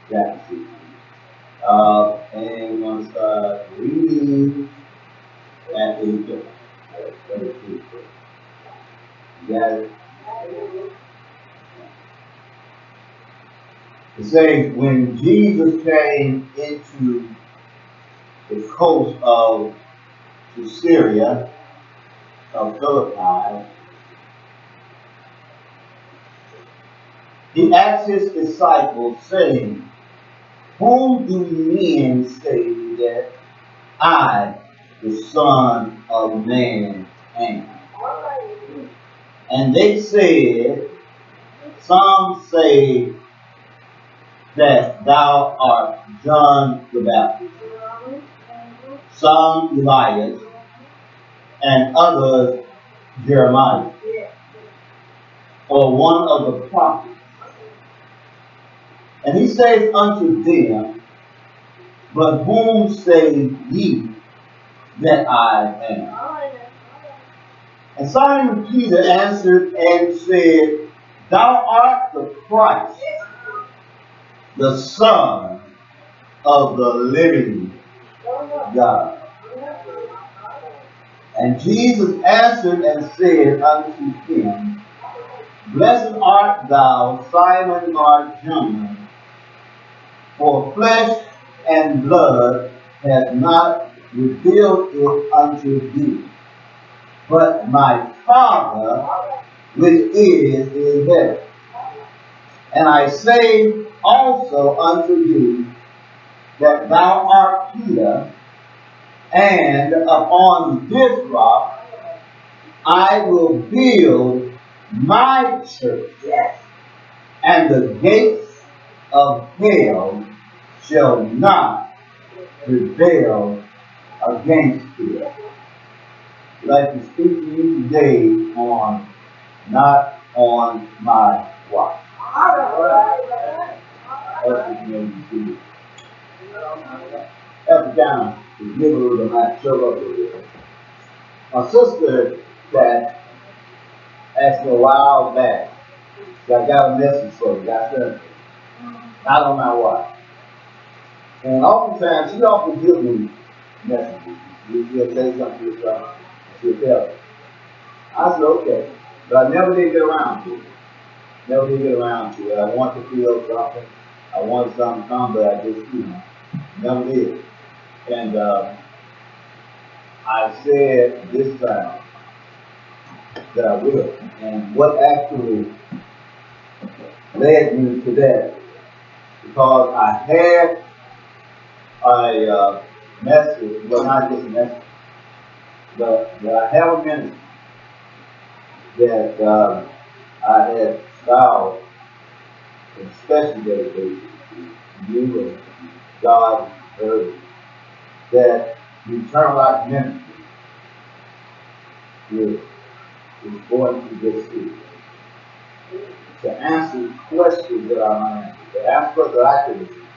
chapter 16. And we're going to start reading at 32. You got it? It says, when Jesus came into the coast of Syria, of Philippi, he asked his disciples, saying, whom do men say that I, the Son of Man, am? And they said, some say that thou art John the Baptist, some Elias, and others Jeremiah, or one of the prophets. And he saith unto them, but whom say ye that I am? And Simon Peter answered and said, thou art the Christ, the Son of the living God. And Jesus answered and said unto him, blessed art thou, Simon Bar-Jonah, for flesh and blood hath not revealed it unto thee, but my Father which is in heaven. And I say also unto thee that thou art Peter, and upon this rock I will build my church, and the gates of hell shall not prevail against it. I'd like to speak to you today on not on my watch. Every time the middle of my show up with my sister that asked me a while back, I got a message for you, got something. Not on my watch. And oftentimes she often gives me messages. She'll say something to yourself, she'll tell me. I said, okay. But I never did get around to it. Never did get around to it. I want to feel something. I wanted something to come, but I just, never did. And I said this time that I will. And what actually led me to that, because I had a message, well, not just a message, but I have a ministry that I had vowed in special dedication to you and God earth, that the Eternal Life Ministry is going to this city to answer questions that I might answer, to ask questions that I could receive,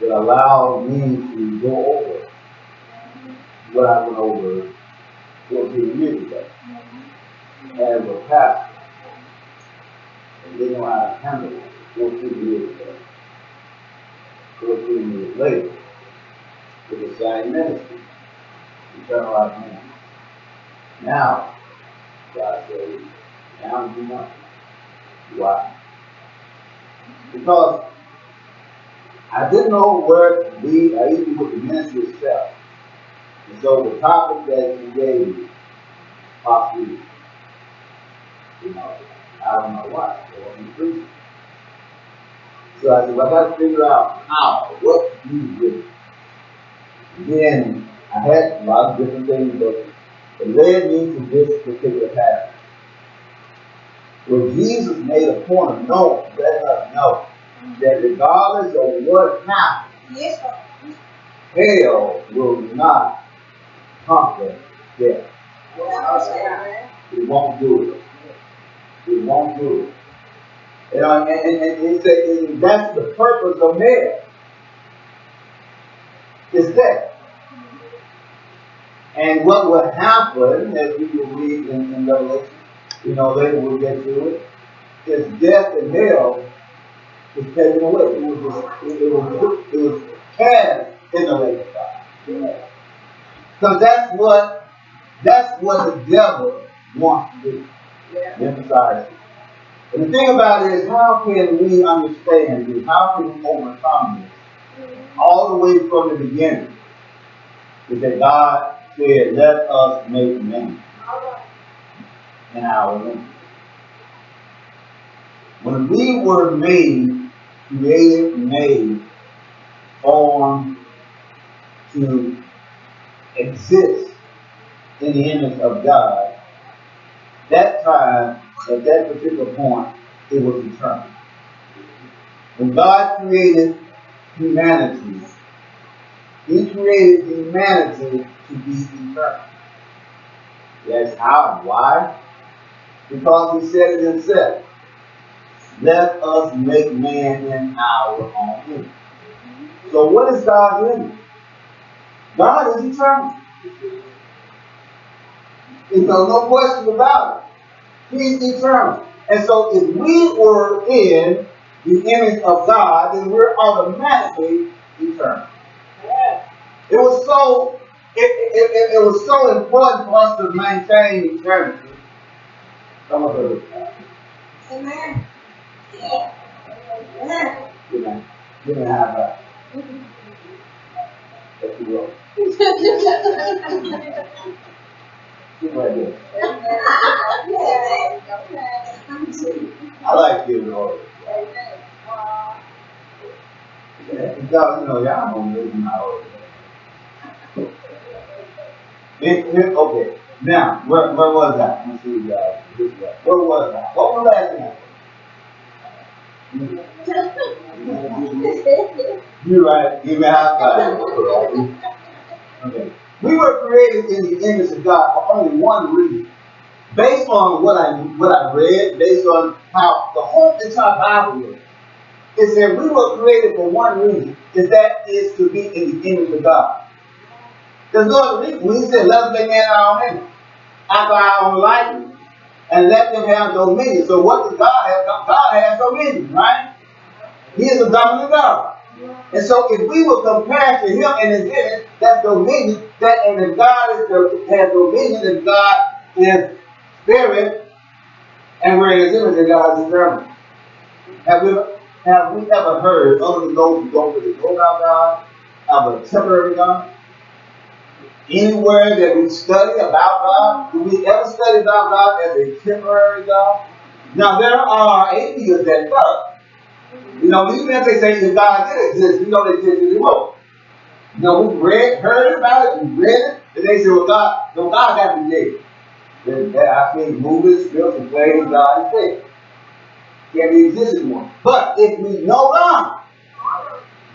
that allow me to go over what I went over 14 years ago as a pastor, and didn't know how to handle it 14 years ago. 14 years later, with the same ministry, Eternal Life Ministry. Now, God says, now do nothing. Why? Because I didn't know where to be, or even with the ministry itself. And so the topic that he gave me, possibly, I don't know why. It wasn't preaching. So I said, well, I got to figure out how, what to do with it. And then I had a lot of different things, but it led me to this particular passage, where Jesus made a point of letting us know that regardless of what happens, hell will not conquer death. It won't do it. It won't do it. And he said that's the purpose of hell. Is death. And what will happen, as we will read in Revelation, later we'll get to it, is death and hell was taken away. It was cast in the lake of fire. Because that's what the devil wants to do. Emphasize it. And the thing about it is, how can we understand this? How can we overcome this? All the way from the beginning, is that God said, let us make man in our image. When we were created, formed to exist in the image of God, that time, at that particular point, it was eternal. When God created humanity, He created humanity to be eternal. That's how and why? Because He said it Himself. Let us make man in our own image. So what is God's image? God is eternal. There's no question about it. He's eternal. And so if we were in the image of God, then we're automatically eternal. It was so important for us to maintain eternity. Come on, brother. Amen. Give me a high five. If you will. Right there. I like giving orders. Y'all don't live in my orders. Okay. Now, where was I? Let me see, guys. Where was I? What was I asking? You're right. Give me a high five. Okay. We were created in the image of God for only one reason. Based on what I read, based on how the whole entire Bible is, it said we were created for one reason, that is to be in the image of God. There's no other reason. When He said, let us make man in our own image, after our own likeness, and let them have dominion. So what does God have? God has dominion, right? He is a dominant God. And so if we will compare to Him and His image, that's dominion, and if God has dominion, and God is spirit, and we're in His image, and God is eternal. Have we ever heard, other than those who don't really know about God, of a temporary God? Anywhere that we study about God, do we ever study about God as a temporary God? Now there are atheists that love. Even if they say that God did exist, we know they did anymore. We heard about it, we read it, and they say, well, God has to be dead. I think movies, films, and plays, God is dead. Can't be exist anymore. But if we know God,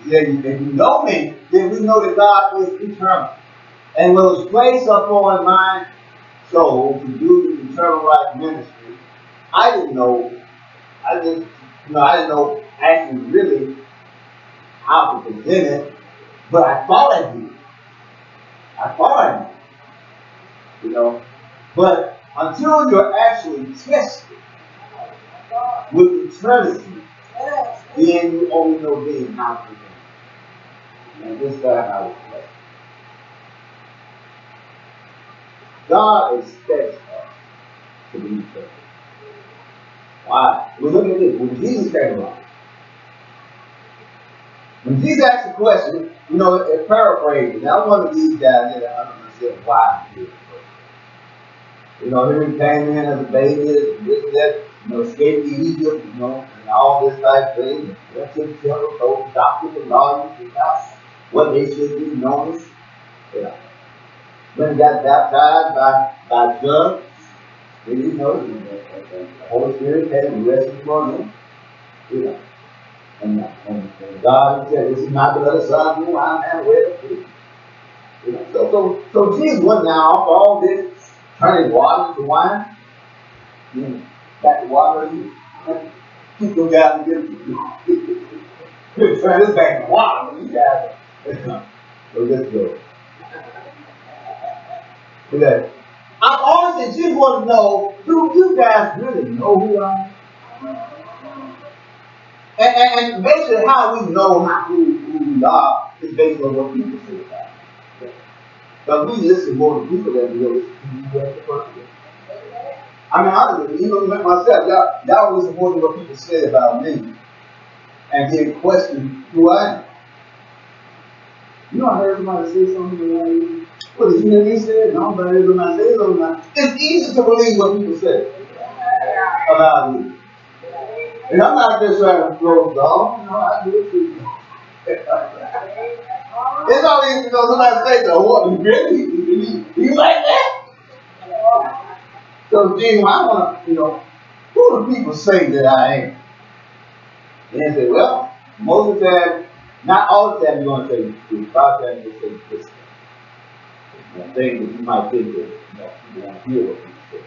if we know me, then we know that God is eternal. And was placed upon my soul to do the eternal life ministry. I didn't know actually really how to present it, but I thought I did. But until you're actually tested with eternity, then you only know then how to present it. And this time I was blessed. God expects us to be perfect. Why? We look at this. When Jesus came along, when Jesus asked the question, it paraphrased. Now, one of these guys that I don't understand why he did it. Here he came in as a baby, this and that, escaped Egypt, and all this type of thing. Went to the temple, told the doctors and lawyers about what they should be known. When he got baptized by John, then the Holy Spirit came and rested upon him. And God said, this is my beloved Son, whom I am well pleased. So Jesus went now off all this, turning water to wine. Back to water, keep them guys together. Turn this back to water, you guys. So let's go. Okay. I'm honestly just want to know, do you guys really know who I am? And basically how we know who we are is based on what people say about us. But we listen more to people than we listen to who the person is. I mean, honestly, even myself, y'all listen more to what people say about me and then question who I am. You know, I heard somebody say something about you. What did you hear me say? No, but I heard somebody say something. It's easy to believe what people say about you. And I'm not just trying to throw it off. No, I do it too. It's all easy to know somebody say, "Oh, what, you really? You like that?" So, Jesus, I want to, who do people say that I am? And they say, well, most of the time, not all the time you're going to say the truth. A lot of times you're going to say this stuff. Things that you might think that, people want to hear what people say.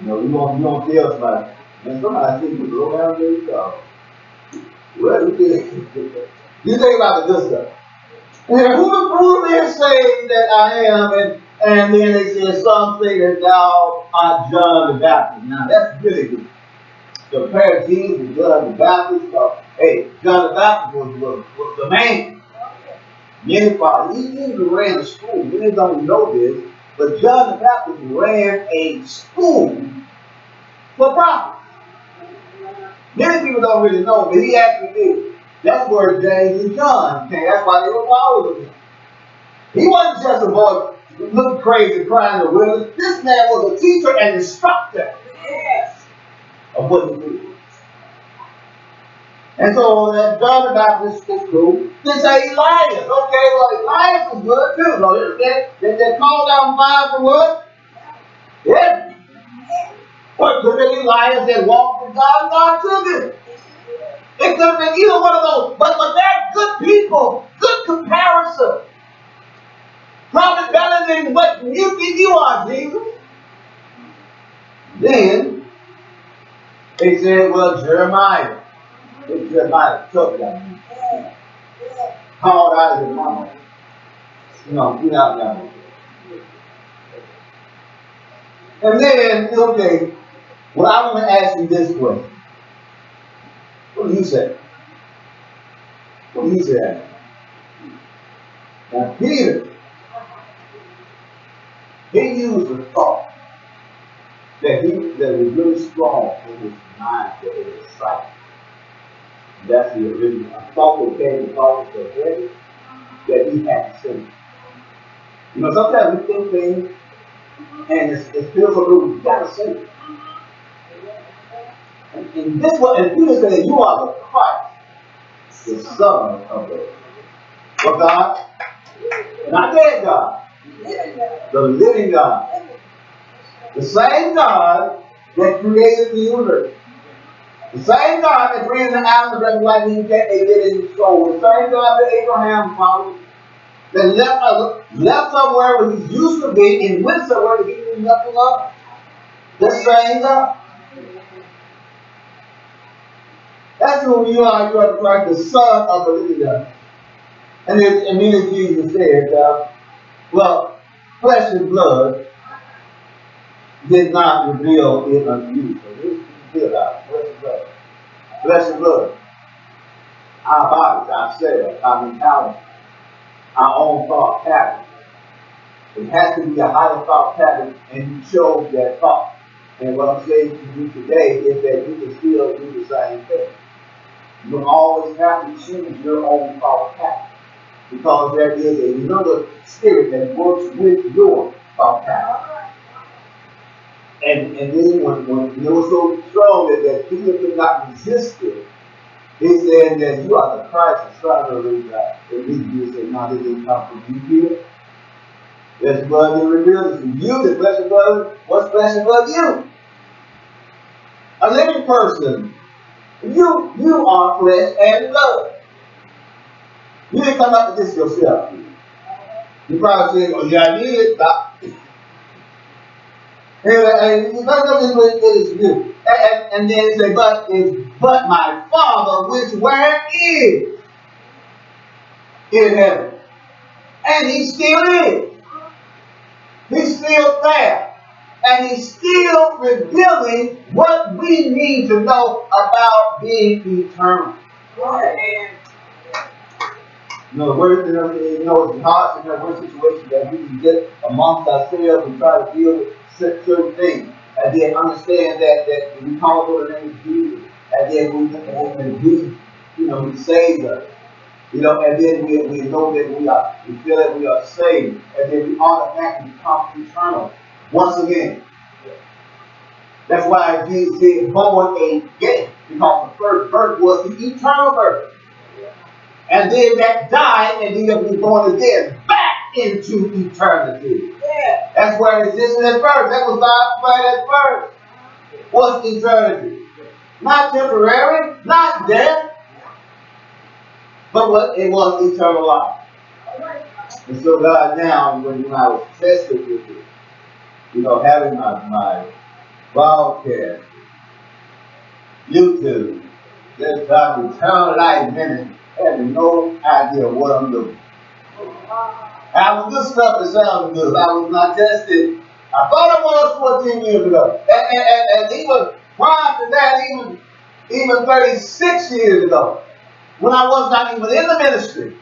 You won't tell somebody, man, somebody said you go down there, you go. Well, you think about the good stuff. And who do they say that I am? And then they say some say that thou art John the Baptist. Now that's really good. Compare Jesus to John the Baptist. Hey, John the Baptist was the man. Many fathers. He even ran a school. Many don't know this, but John the Baptist ran a school for prophets. Many people don't really know, but he actually did. That's where James and John came. That's why they were following him. He wasn't just a boy looking crazy, crying in the wilderness. This man was a teacher and instructor of what he did. And so that John the Baptist is cool. Then say Elias. Okay, well, Elias was good too. No, they called down fire for what? Yeah. What could have been Elias that walked with God? God took it. It could have been either one of those. But they're good people. Good comparison. Probably better than what you think you are, Jesus. Then they said, well, Jeremiah. Jeremiah took them. Called out of his mama. Get out now. And then, okay, well, I want to ask you this question. What do you say? What do you say? Now, Peter, he used a thought that was really strong in his mind, that in his sight. That's the original. A thought that came to thought so heavy that he had to say. Sometimes we think things and it feels so good, we gotta say it. And this one, and Peter said, you are the Christ, the Son of what God? Not dead God. The living God. The same God that created the universe. The same God that created the animals that like he did in his soul. The same God that Abraham followed. That left somewhere where he used to be and went somewhere that he knew nothing of. The same God. That's who you are. You are Christ, the Son of the living God. And then Jesus said, well, flesh and blood did not reveal it unto you. So this is revealed out. Flesh and blood. Flesh and blood. Our bodies, our cells, our mentality, our own thought pattern. It has to be a higher thought pattern, and you chose that thought. And what I'm saying to you today is that you can still do the same thing. You don't always have to choose your own thought pattern, because there is another spirit that works with your thought pattern. And then when it was so strong that Peter could not resist it, he said that you are the Christ, the Son of the living God. And he said, no, this didn't come from you, Peter. Flesh and blood didn't reveal it to you. The flesh and blood, what's flesh and blood? You. A living person. You are flesh and blood. You didn't come up with this yourself. You probably said, oh yeah, I need it. And then it said, but my Father which where is in heaven. And he still is. He's still there. And he's still revealing what we need to know about being eternal. You know, it's hard to know what situation that we can get amongst ourselves and try to deal with certain things. And then understand that we call on the name of Jesus. And then he saves us. And then we know that we feel that we are saved. And then we automatically become eternal. Once again. That's why Jesus said born again. Because the first birth was the eternal birth. And then that died, and then you have to be born again back into eternity. Yeah. That's where it existed at first. That was God's plan at first. Was eternity. Not temporary, not death, but what it was eternal life. And so God now, when I was tested with it, having my broadcast, YouTube, just God eternal life ministry. I had no idea what I'm doing. I was good stuff that sounded good. I was not tested. I thought I was 14 years ago. And even prior to that, even 36 years ago, when I was not even in the ministry,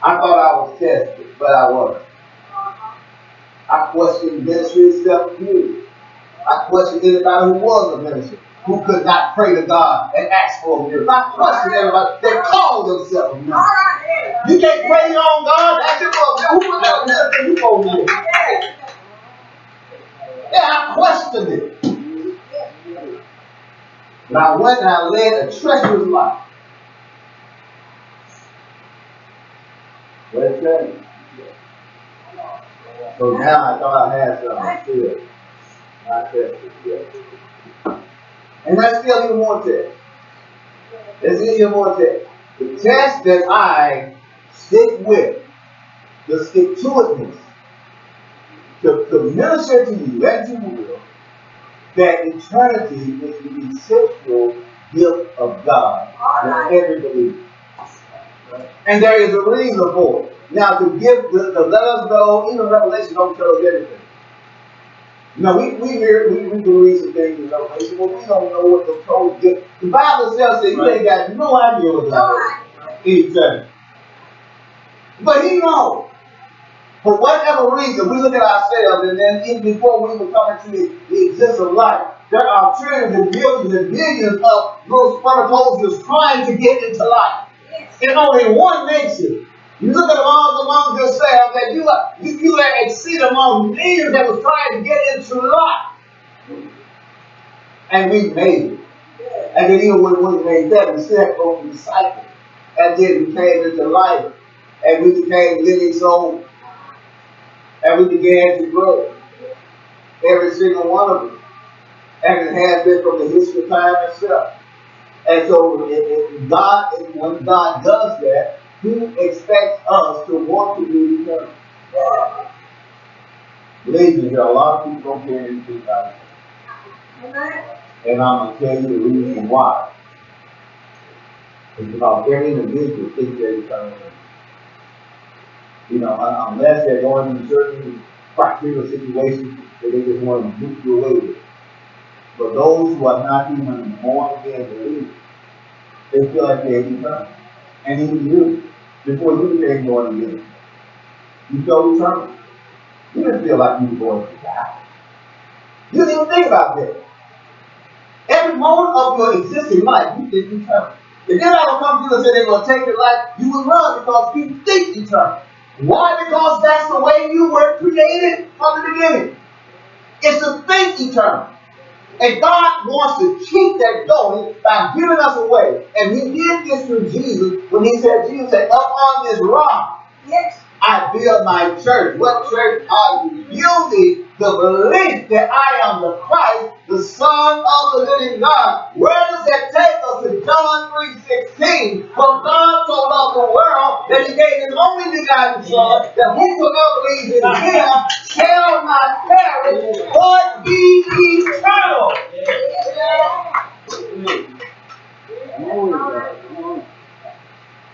I thought I was tested, but I wasn't. I questioned ministry itself too. I questioned anybody who was a minister, who could not pray to God and ask for a miracle. I question everybody that called themselves a miracle. You can't pray your own God. Ask him for a miracle. Who was that miracle you going to do? Yeah, I questioned it. But I went and I led a treacherous life. But it changed. So now I thought I had something still. Not tested yet. And that's still even more test. There's even more test. The test that I stick with, the stick-to-itness, to minister to you and to the world, that eternity is the essential gift of God to every believer. And there is a reason for it. Now, to let us know, even Revelation don't tell us everything. We can read some things in Revelation, but we don't know what the total gift. The Bible says that you ain't got no idea what God is. But he knows. For whatever reason, we look at ourselves, and then even before we even come into the existence of life, there are trillions and billions of those spermatozoids trying to get into life. In only one nation. You look at them all among yourselves, that you exceed among millions that was trying to get into life. And we made it. And then even when we made that, we still had to go through the cycle. And then we came into life. And we became living souls. And we began to grow. Every single one of them. And it has been from the history of time itself. And so when God does that, he expects us to want to be eternal. Believe me, there are a lot of people don't care anything about it. And I'm going to tell you the reason why. It's because every individual thinks they're eternal. Unless they're going through certain particular situations that they just want to move you away with. But those who are not even born again believers, they feel like they're eternal. And even you, before you became born again, you felt eternal. You didn't feel like you were going to die. You didn't even think about that. Every moment of your existing life, you think eternal. If anybody will come to you and say they're going to take your life, you would run because you think eternal. Why? Because that's the way you were created from the beginning. It's to think eternal. And God wants to keep that going by giving us a way. And he did this through Jesus when Jesus said, up on this rock, yes, I build my church. What church are you building? The belief that I am the Christ, the Son of the living God. Where does that take us? To John 3:16. For God so loved the world that he gave his only begotten Son, that whosoever believes in him shall not perish, but be eternal.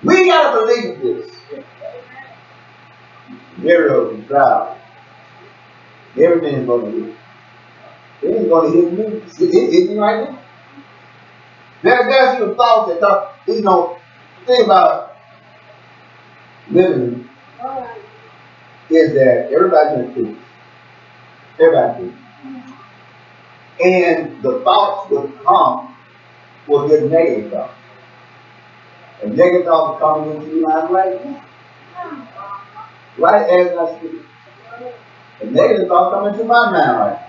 We got to believe this. Miracles and trials. Everything is going to be. He's going to hit me. Hit me right now. There's some thoughts that talk, think about living is that everybody can preach. Everybody can. And the thoughts will get negative thoughts. And negative thoughts are coming into your mind right now. Right as I speak. The negative thoughts come into my mind right now.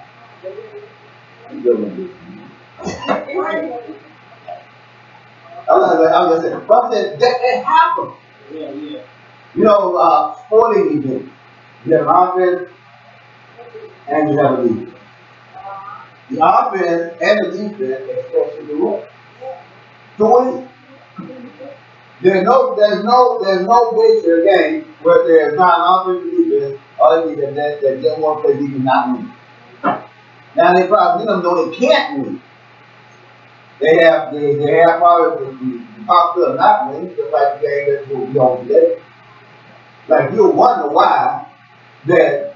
I'm doing this. I'm just saying, but that happened. Yeah. Sporting events. You have an offense and you have a defense. The offense and the defense expect you to win. To win. There's no picture game where there's not an offensive defense or a defense that just want to play defense not win. Now they probably know they can't win. They have probably the possibility of not winning, just like the game that will be on today. Like you'll wonder why that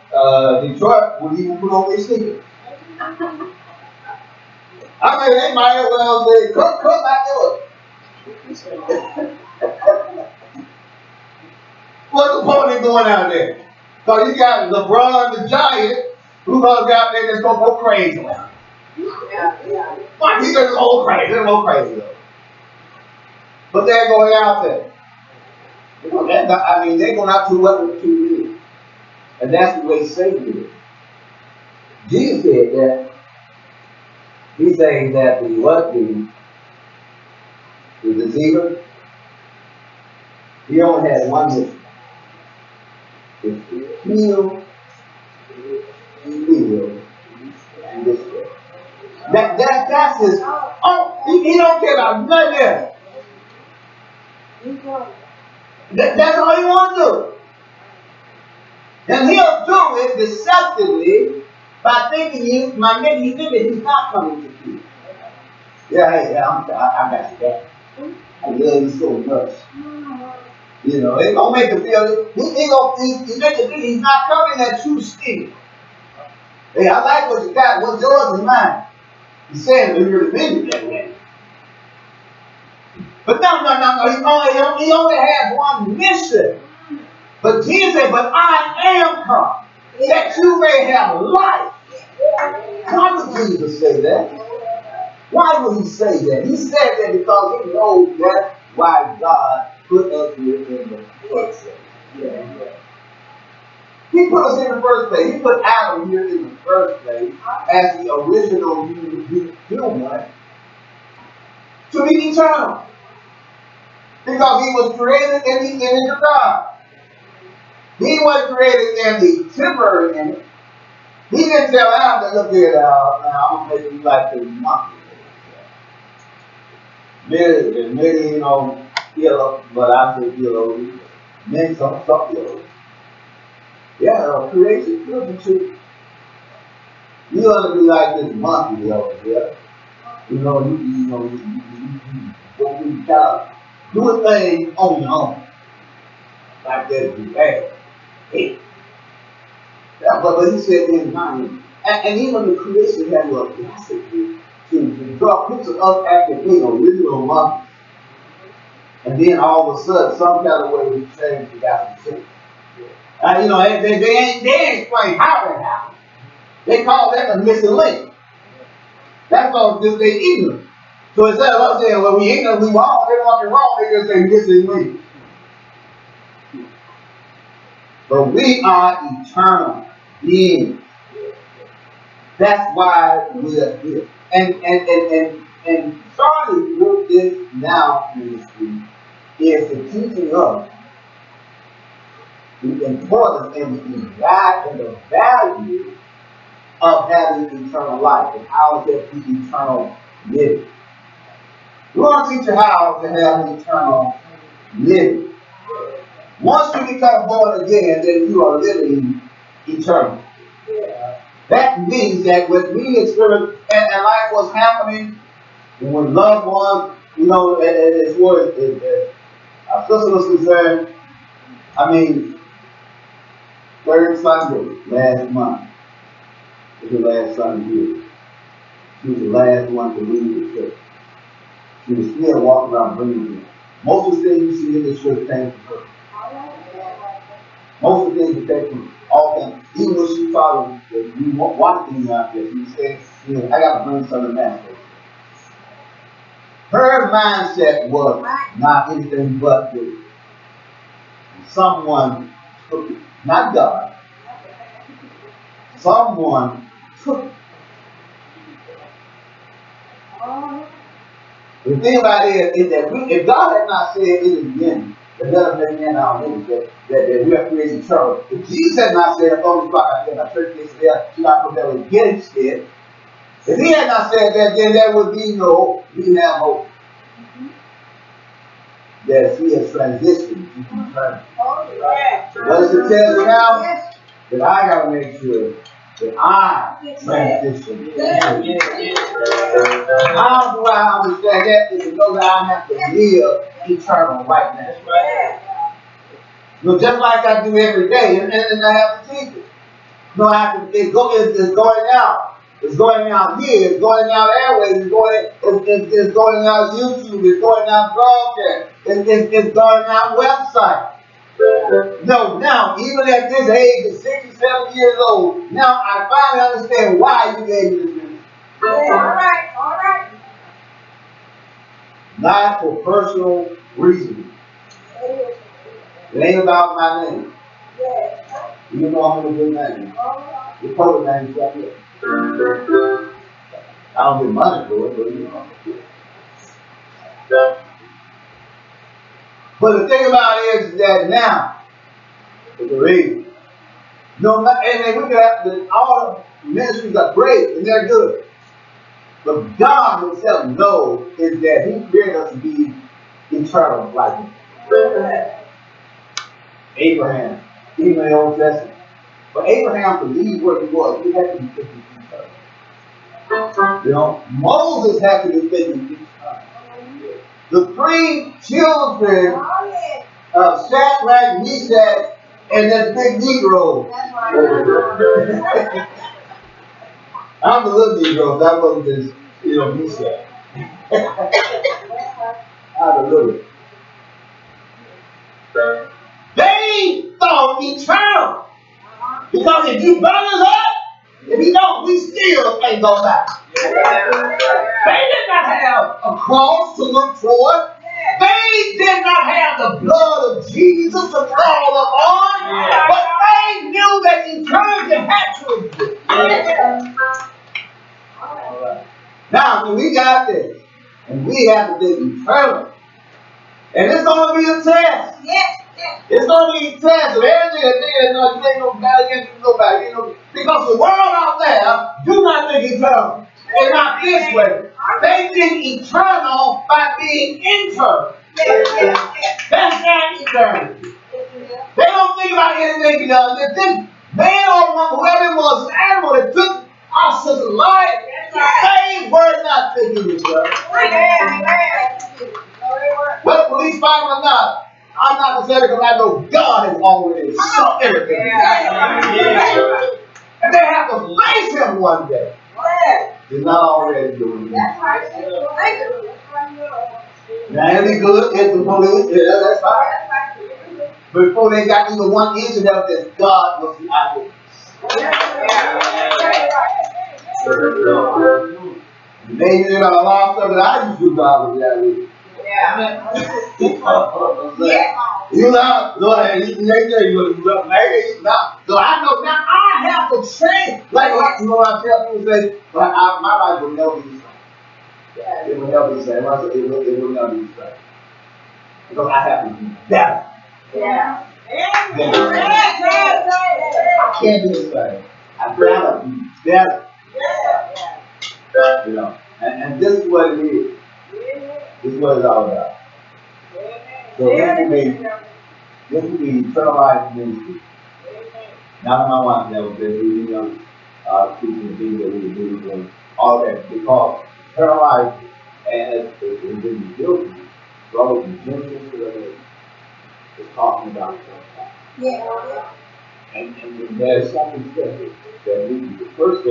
Detroit would even put on their sneakers. I mean, they might as well say, come back there. What's the point of going out there? So you got LeBron the Giant, who's gonna be out there that's gonna go crazy. Yeah. But he's gonna go crazy. They're gonna go crazy though. But they're going out there. They're going out to what the two is. And that's the way Satan is. Jesus said that. He said that the deceiver, he only had one mission. It's to kill, steal, and destroy. That's his. He don't care about none of that. That's all he wants to do. And he'll do it deceptively by thinking he's not coming to kill. Yeah, I got you back. I love you so much. It gonna make him feel he make it think he's not coming at you still. Hey, I like what you got, what's yours is mine. He's saying he really meant it that way. But no, he only has one mission. But Jesus said, but I am come, that you may have life. Why would Jesus say that? Why would he say that? He said that because he knows that's why God put us here in the first place. Yeah. He put us in the first place. He put Adam here in the first place as the original human to be eternal. Because he was created in the image of God. He was created in the temporary image. He didn't tell Adam to look here now I'm going to make you like the monkey. Maybe, but I say, men some yellow. Yeah, creation could be true. You ought to be like this monkey over here. You kind of doing things on your own. Like that, you hey. Yeah, but he said in his mind, and even the creation had the audacity to draw pictures of us acting original monkeys. And then all of a sudden, some kind of way we changed, we got some sense. They ain't explain how that happened. They call that a missing link. That's all because they ignorant. So instead of us saying, well, we ignorant, we wrong, they want to be wrong, they just say missing link. But we are eternal beings. That's why we are here. And starting with this now ministry is to teaching us the importance and the value of having eternal life and how to get the eternal living. We want to teach you how to have eternal living. Once you become born again, then you are living eternal. That means that when we experience, and like what's happening when loved ones, as far as our sister was concerned, third Sunday last month was the last Sunday here. She was the last one to leave the church. She was still walking around bringing them. Most of the things you see in this church came from her. Most of the things that came from all things, even when she followed, you watch things out there, she said, I got to bring some of the masters. Her mindset was not anything but good. Someone took it, not God. Someone took it. The thing about it is that if God had not said in the beginning, that let us make man our image, that we are created eternal. If Jesus had not said, "Oh, this block I get my church gets there, you got to put that way get instead." If he had not said that, then there would be no hope. We have hope. That he has transitioned to eternity. What does it tell us now? That I got to make sure that I transition. How do I understand that? Is to know that I have to live eternal right now. No, just like I do every day, and I have to teach it. No, I have to, it's going out. It's going out here, it's going out airways, it's going out YouTube, it's going out broadcast, it's going out website. No, now, even at this age of 67 years old, now I finally understand why you gave me this ministry. All right. Not for personal reasons. It ain't about my name. Even though I'm in a good name. The poet name is right here. I don't get money for it, but you know. But the thing about it is that now, for the reason, no, and we got all the ministries are great and they're good. But God himself knows is that he created us to be eternal like him. Abraham, even in the Old Testament. But Abraham to leave where he was, he had to be thinking eternal. You know, Moses had to be thinking eternal. The three children of Shadrach, Meshach, and that big Negro. I'm the little Negro, that wasn't just, Meshach. I'm the little. They thought eternal. Because if you burn us up, if you don't, we still ain't gonna die. They did not have a cross to look toward. They did not have the blood of Jesus to call upon. But they knew that eternity had to exist. Now, when we got this, and we have to be eternal, and it's going to be a test. It's going to be a test of everything that you ain't no battle against nobody. Because the world out there do not think eternal. And not this way. They think eternal by being internal. That's not eternity. They don't think about anything else. They think man or woman, whoever it was, an animal that took our sister's life, they were not thinking eternal. Whether police find them or not, I'm not going to say it because I know God has already saw everything. And they have to face him one day. He's not already doing it. Now, it'll be good if the police, that's fine. Before they got even one inch of that, God was the eyewitness. Maybe they got a lot of stuff that I used to do, God was the eyewitness. You know, maybe not. So I know now I have to change. Like I tell people say, my life will never be the same. It will never be the same. It will never be the same. Because I have to be better. I can't be the same. I'd rather be better. And this is what it is. This is what it's all about. So this will be eternal life ministry. Now my wife never been teaching the things that we do and all that, because eternal life as in the building, brother from Genesis to is talking about eternal life. And there's something special that we do. The first thing